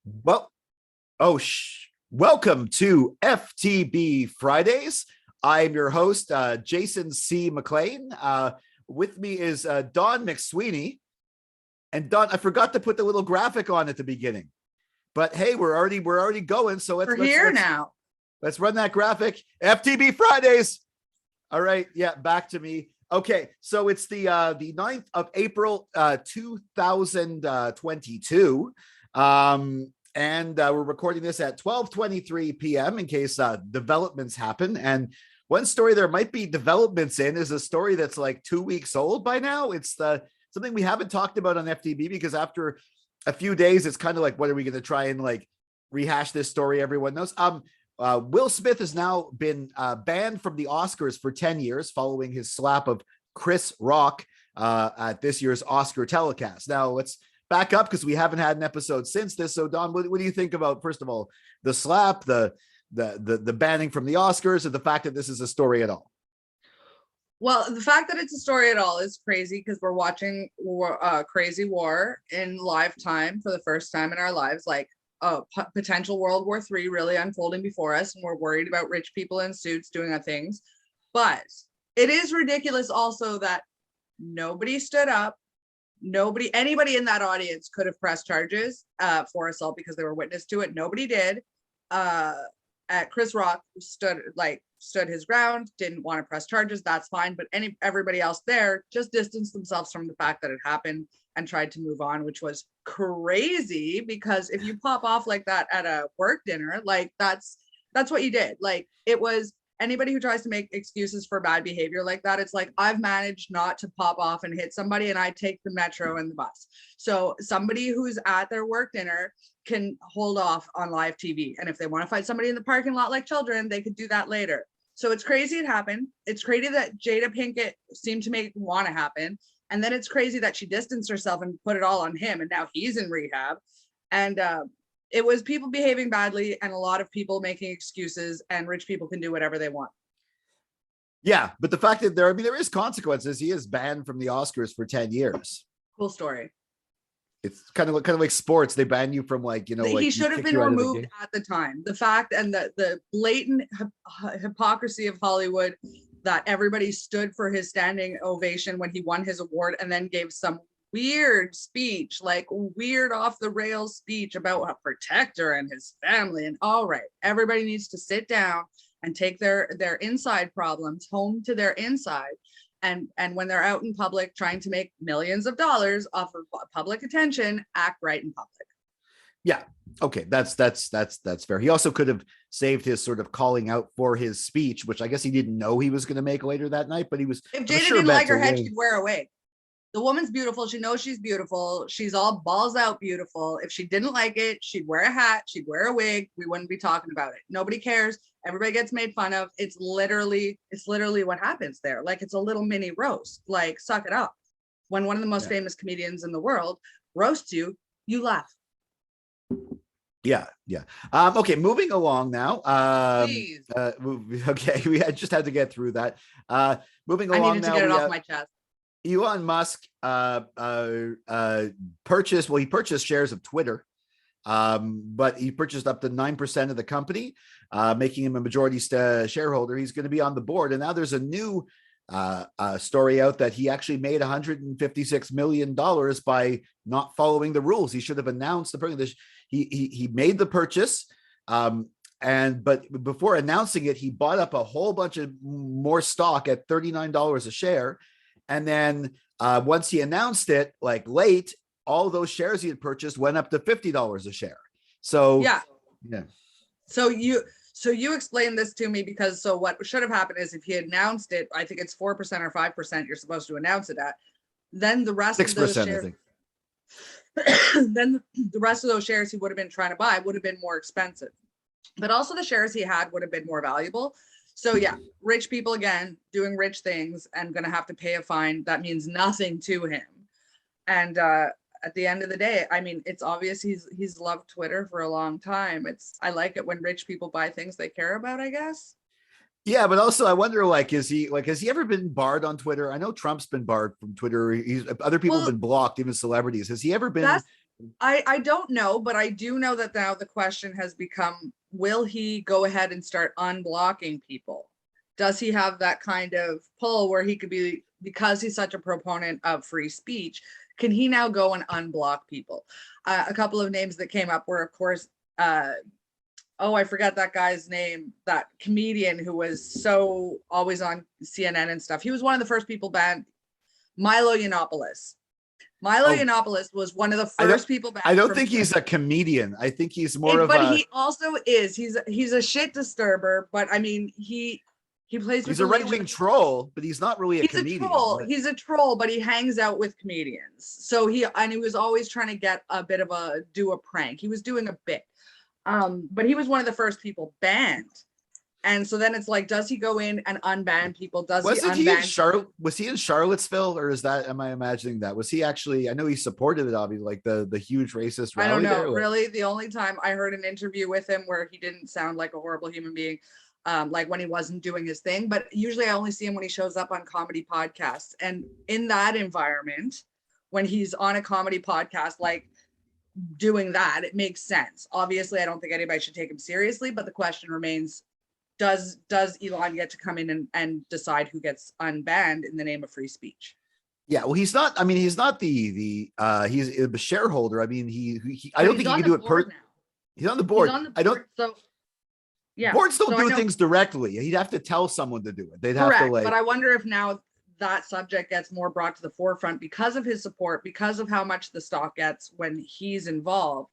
Well, welcome to FTB Fridays. I'm your host, Jason C. McLean. With me is Don McSweeney. And Don, I forgot to put the little graphic on at the beginning. But hey, we're already going. So We're here now. Let's run that graphic. FTB Fridays. All right. Yeah, back to me. Okay, so it's the 9th of April, 2022. And we're recording this at 12:23 p.m. in case developments happen. And one story there might be developments in is a story that's like 2 weeks old by now. It's something we haven't talked about on FTB because after a few days, it's kind of like, what are we going to try and like rehash this story everyone knows? Will Smith has now been banned from the Oscars for 10 years following his slap of Chris Rock at this year's Oscar telecast. Now let's back up because we haven't had an episode since this. So Don, what do you think about, first of all, the slap, the banning from the Oscars, and the fact that this is a story at all? Well, the fact that it's a story at all is crazy because we're watching crazy war in live time for the first time in our lives, like potential World War III really unfolding before us, and we're worried about rich people in suits doing things. But it is ridiculous also that nobody stood up. Anybody in that audience could have pressed charges for assault because they were witness to it. Nobody did. Chris Rock stood his ground, didn't want to press charges. That's fine. But everybody else there just distanced themselves from the fact that it happened and tried to move on, which was crazy because if you pop off like that at a work dinner, like that's what you did. Like, it was anybody who tries to make excuses for bad behavior like that. It's like, I've managed not to pop off and hit somebody and I take the metro and the bus. So somebody who's at their work dinner can hold off on live TV. And if they want to fight somebody in the parking lot like children, they could do that later. So it's crazy it happened. It's crazy that Jada Pinkett seemed to want to happen. And then it's crazy that she distanced herself and put it all on him. And now he's in rehab. And it was people behaving badly and a lot of people making excuses, and rich people can do whatever they want. Yeah, but the fact that there is consequences. He is banned from the Oscars for 10 years. Cool story. It's kind of like sports. They ban you from he should have been removed at the time. The fact and the blatant hypocrisy of Hollywood, that everybody stood for his standing ovation when he won his award and then gave some weird speech, like weird off the rails speech about a protector and his family. And all right, everybody needs to sit down and take their inside problems home to their inside. And when they're out in public trying to make millions of dollars off of public attention, act right in public. Yeah. Okay. That's fair. He also could have saved his sort of calling out for his speech, which I guess he didn't know he was going to make later that night, but he was. If Jada didn't like her head, she'd wear a wig. The woman's beautiful. She knows she's beautiful. She's all balls out beautiful. If she didn't like it, she'd wear a hat. She'd wear a wig. We wouldn't be talking about it. Nobody cares. Everybody gets made fun of. It's literally what happens there. Like, it's a little mini roast. Like, suck it up. When one of the most famous comedians in the world roasts you, you laugh. Yeah. Okay, moving along now. Please. Okay, we just had to get through that. Moving along now. I needed to get it off my chest. Elon Musk purchased shares of Twitter, but he purchased up to 9% of the company, making him a majority shareholder. He's going to be on the board. And now there's a new story out that he actually made $156 million by not following the rules. He should have announced the purchase. He made the purchase. But before announcing it, he bought up a whole bunch of more stock at $39 a share. And then once he announced it, like late, all those shares he had purchased went up to $50 a share. So yeah. So you explain this to me, because so what should have happened is if he announced it, I think it's 4% or 5% you're supposed to announce it at, then the rest 6%, of those shares, I think. Then the rest of those shares he would have been trying to buy would have been more expensive. But also the shares he had would have been more valuable. So yeah, rich people again doing rich things and going to have to pay a fine that means nothing to him. And at the end of the day, I mean, it's obvious he's loved Twitter for a long time. I like it when rich people buy things they care about, I guess. Yeah, but also I wonder, has he ever been barred on Twitter? I know Trump's been barred from Twitter. Other people have been blocked, even celebrities. Has he ever been I don't know, but I do know that now the question has become, will he go ahead and start unblocking people? Does he have that kind of pull where he could be, because he's such a proponent of free speech, can he now go and unblock people? A couple of names that came up were, of course, oh, I forgot that guy's name, that comedian who was so always on CNN and stuff. He was one of the first people banned, Milo Yiannopoulos. Milo Oh, Yiannopoulos was one of the I don't. first people I banned don't from think Twitter. he's a comedian. I think he's more of But a. he also is. He's a shit disturber. But I mean, he plays with He's the a right Legion wing of. troll, but he's not really a He's a comedian. troll. But He's a troll, but he hangs out with comedians. So he was always trying to get a bit of do a prank. He was doing a bit. But he was one of the first people banned. And so then it's like, does he go in and unban people? Does he wasn't he in unban? Charlotte? Was he in Charlottesville, or is that? Am I imagining that? Was he actually? I know he supported it, obviously, like the huge racist I don't rally know. there. Like, Really, the only time I heard an interview with him where he didn't sound like a horrible human being, like when he wasn't doing his thing. But usually I only see him when he shows up on comedy podcasts. And in that environment, when he's on a comedy podcast, like doing that, it makes sense. Obviously, I don't think anybody should take him seriously, but the question remains, does Elon get to come in and decide who gets unbanned in the name of free speech? yeah, well, he's not. I mean, he's not he's a shareholder. I mean, I But don't he's think he on can the do it board now. He's on the He's board. on the I don't. board. So yeah. Boards don't So I do know. things directly. He'd have to tell someone to do it. They'd have to Correct. But like. I wonder if now that subject gets more brought to the forefront because of his support, because of how much the stock gets when he's involved.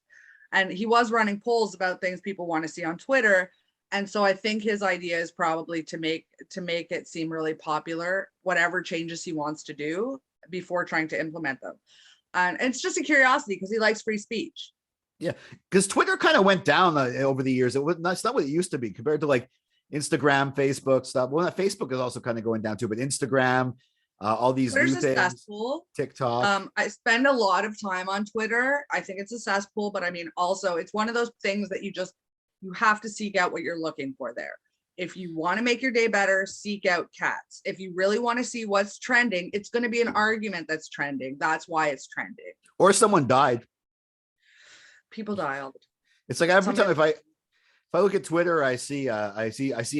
And he was running polls about things people want to see on Twitter. And so I think his idea is probably to make it seem really popular, whatever changes he wants to do before trying to implement them. And it's just a curiosity because he likes free speech. Yeah, because Twitter kind of went down over the years. That's not what it used to be compared to like Instagram, Facebook stuff. Well, Facebook is also kind of going down too, but Instagram, all these Twitter's new a things, cesspool. TikTok. I spend a lot of time on Twitter. I think it's a cesspool, but I mean, also it's one of those things that you have to seek out what you're looking for there. If you want to make your day better, seek out cats. If you really want to see what's trending, it's going to be an argument that's trending. That's why it's trending. Or someone died. People die all the time. It's like every time if I look at Twitter, I see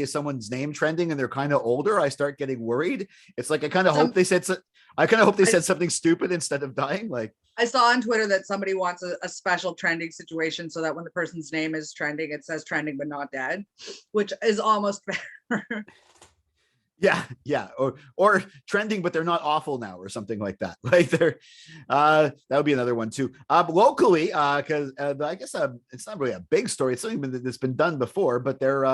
someone's name trending and they're kind of older, I start getting worried. It's like I kind of hope they said something stupid instead of dying. Like I saw on Twitter that somebody wants a special trending situation so that when the person's name is trending, it says trending but not dead, which is almost fair. Yeah, or trending, but they're not awful now, or something like that. Like they're, that would be another one too. Locally, because I guess it's not really a big story. It's something that's been done before, but they're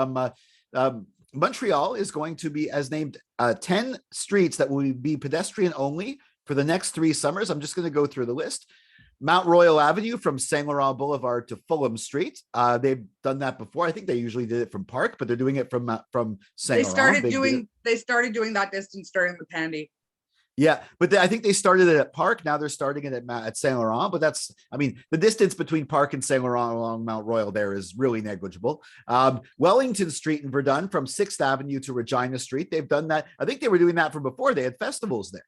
Montreal is going to be as named 10 streets that will be pedestrian only for the next 3 summers. I'm just going to go through the list. Mount Royal Avenue from Saint Laurent Boulevard to Fulham Street. They've done that before. I think they usually did it from Park, but they're doing it from Saint Laurent. They started doing that distance during the pandy. Yeah, but I think they started it at Park. Now they're starting it at Saint Laurent. But the distance between Park and Saint Laurent along Mount Royal there is really negligible. Wellington Street in Verdun from 6th Avenue to Regina Street. They've done that. I think they were doing that from before. They had festivals there.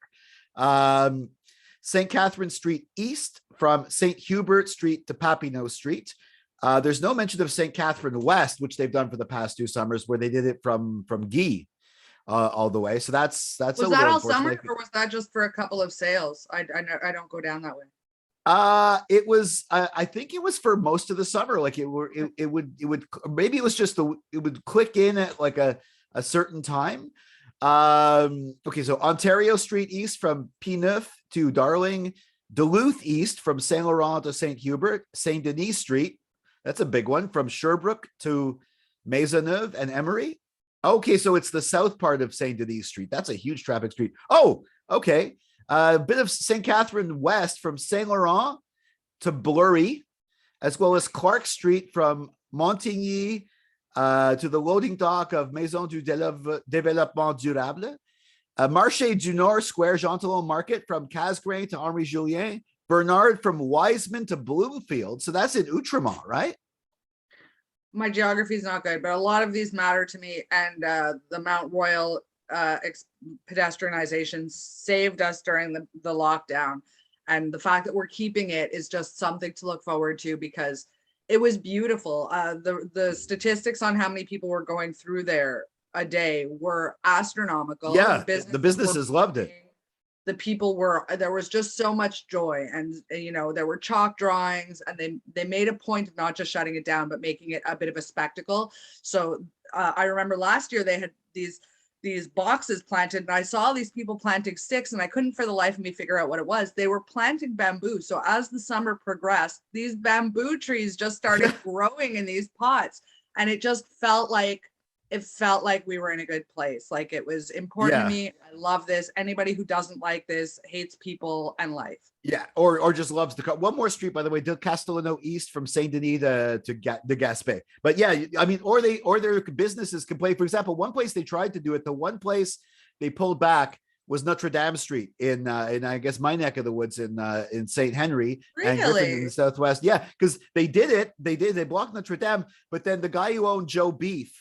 St. Catherine Street East from St. Hubert Street to Papineau Street. There's no mention of St. Catherine West, which they've done for the past 2 summers, where they did it from Guy all the way. So that's was a that little all summer, unfortunate. or was that just for a couple of sales? I don't go down that way. It was. I think it was for most of the summer. Like it would maybe it was just it would click in at like a certain time. Okay, so Ontario Street East from P9 to Darling, Duluth East from Saint Laurent to Saint Hubert, Saint Denis Street. That's a big one from Sherbrooke to Maisonneuve and Emery. Okay, so it's the south part of Saint Denis Street. That's a huge traffic street. Oh, okay. A bit of St. Catherine West from Saint Laurent to Blurry, as well as Clark Street from Montigny to the loading dock of Maison du Développement Durable. Marché du Nord Square Gentilon Market from Casgrain to Henri Julien. Bernard from Wiseman to Bloomfield. So that's in Outremont, right? My geography is not good, but a lot of these matter to me. And the Mount Royal pedestrianization saved us during the lockdown. and the fact that we're keeping it is just something to look forward to, because it was beautiful. The statistics on how many people were going through there a day were astronomical. Yeah, the Businesses were businesses loved it. booming. The people were, there was just so much joy, and you know, there were chalk drawings, and they made a point of not just shutting it down but making it a bit of a spectacle. So I remember last year they had these boxes planted, and I saw these people planting sticks, and I couldn't for the life of me figure out what it was. They were planting bamboo. So as the summer progressed, these bamboo trees just started growing in these pots, and it just felt like we were in a good place. Like, it was important to me. I love this. Anybody who doesn't like this hates people and life. Yeah, or just loves the car. One more street, by the way, De Castellano East from Saint Denis to Gaspé. But yeah, I mean, or their businesses can play. For example, one place they tried to do it, the one place they pulled back was Notre Dame Street in I guess my neck of the woods in Saint Henry and Griffin in the Southwest. Yeah, because they blocked Notre Dame, but then the guy who owned Joe Beef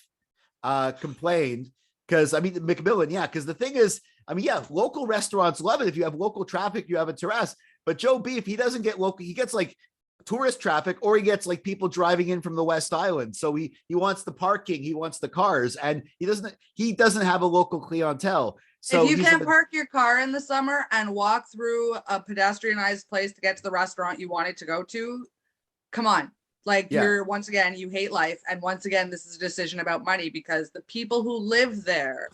complained, because I mean McMillan, yeah, because the thing is, I mean, yeah, local restaurants love it. If you have local traffic, you have a terrace. But Joe Beef, he doesn't get local, he gets like tourist traffic, or he gets like people driving in from the West Island. So he wants the parking, he wants the cars, and he doesn't have a local clientele. So if you can't park your car in the summer and walk through a pedestrianized place to get to the restaurant you wanted to go to, come on. Like, you're, once again, you hate life. And once again, this is a decision about money, because the people who live there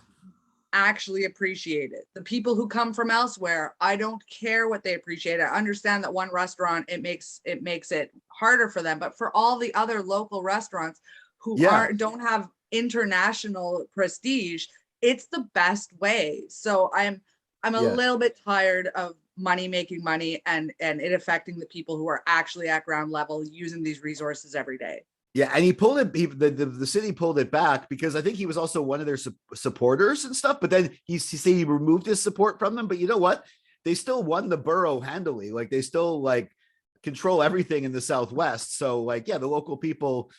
actually appreciate it. The people who come from elsewhere, I don't care what they appreciate. I understand that one restaurant, it makes it harder for them, but for all the other local restaurants who don't have international prestige, it's the best way. So I'm a little bit tired of money making money and it affecting the people who are actually at ground level using these resources every day. Yeah, and he pulled it. The city pulled it back because I think he was also one of their supporters and stuff. But then he removed his support from them. But you know what? They still won the borough handily. Like, they still like control everything in the Southwest. So like, yeah, the local people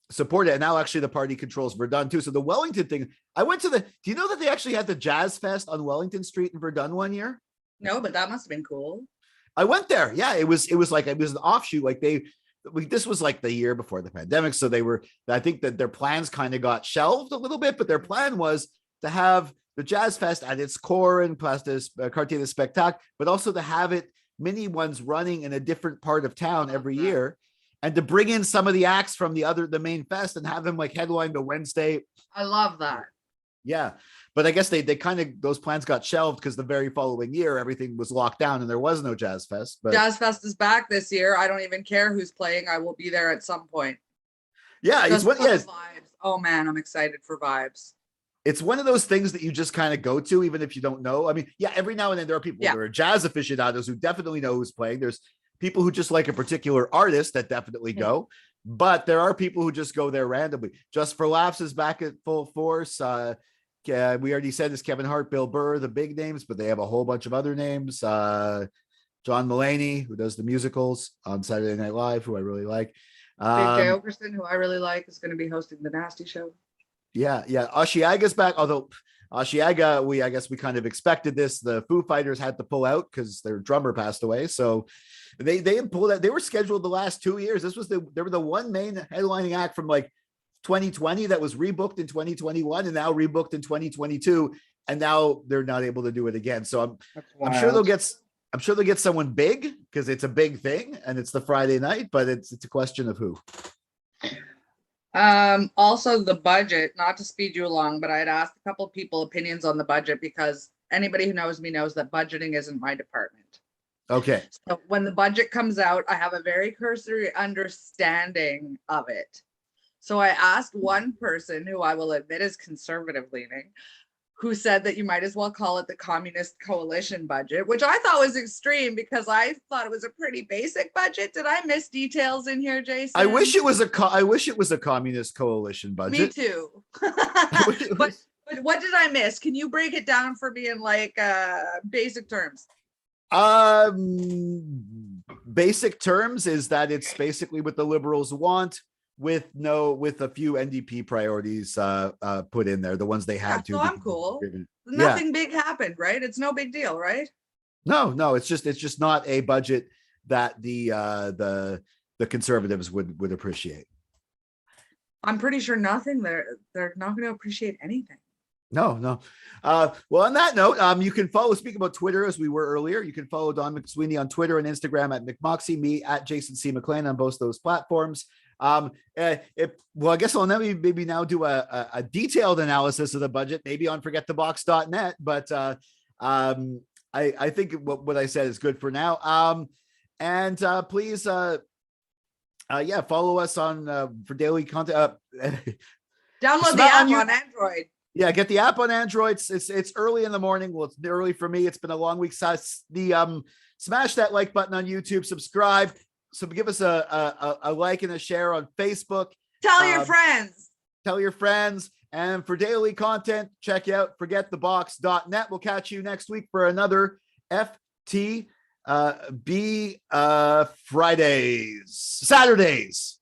support it. And now actually the party controls Verdun too. So the Wellington thing, I went to do you know that they actually had the Jazz Fest on Wellington Street in Verdun one year? No, but that must have been cool. I went there. Yeah, it was an offshoot. Like this was like the year before the pandemic. So I think that their plans kind of got shelved a little bit, but their plan was to have the Jazz Fest at its core in Place de Quartier de Spectacle, but also to have it mini ones running in a different part of town every year, and to bring in some of the acts from the main fest and have them like headline the Wednesday. I love that. Yeah. But I guess they kind of, those plans got shelved because the very following year, everything was locked down and there was no Jazz Fest. But Jazz Fest is back this year. I don't even care who's playing. I will be there at some point. Yeah. Vibes. Oh man, I'm excited for vibes. It's one of those things that you just kind of go to, even if you don't know. I mean, yeah, every now and then there are people, there are jazz aficionados who definitely know who's playing. There's people who just like a particular artist that definitely go, but there are people who just go there randomly. Just for Laughs is back at full force. We already said this: Kevin Hart, Bill Burr, the big names, but they have a whole bunch of other names. John Mulaney, who does the musicals on Saturday Night Live, who I really like. Big J. Okerson, who I really like, is going to be hosting the Nasty Show. Yeah. Ashiaga's back, although Ashiaga, I guess we kind of expected this. The Foo Fighters had to pull out because their drummer passed away. So they pulled out. They were scheduled the last 2 years. They were the one main headlining act from like 2020 that was rebooked in 2021 and now rebooked in 2022, and now they're not able to do it again. So I'm sure they'll get someone big, because it's a big thing and it's the Friday night, but it's a question of who. Also the budget, not to speed you along, but I had asked a couple of people opinions on the budget, because anybody who knows me knows that budgeting isn't my department. Okay. So when the budget comes out, I have a very cursory understanding of it. So I asked one person, who I will admit is conservative leaning, who said that you might as well call it the Communist Coalition budget, which I thought was extreme because I thought it was a pretty basic budget. Did I miss details in here, Jason? I wish it was a Communist Coalition budget. Me too. But what did I miss? Can you break it down for me in like basic terms? Basic terms is that it's basically what the Liberals want, with a few NDP priorities put in there, the ones they had to. So I'm cool. Nothing big happened, right? It's no big deal, right? No, it's just not a budget that the conservatives would appreciate. I'm pretty sure nothing. They're not going to appreciate anything. No. Well, on that note, you can follow, speaking about Twitter, as we were earlier, you can follow Don McSweeney on Twitter and Instagram at McMoxie, me at Jason C. McLean on both those platforms. Well, I guess I'll maybe now do a detailed analysis of the budget, maybe on forgetthebox.net, but I think what I said is good for now. And please, follow us on for daily content. Download the app on Android. Yeah, get the app on Android. It's early in the morning. Well, it's early for me. It's been a long week. So smash that like button on YouTube. Subscribe. So give us a like and a share on Facebook. Tell your friends. Tell your friends. And for daily content, check out forgetthebox.net. We'll catch you next week for another FTB Saturdays.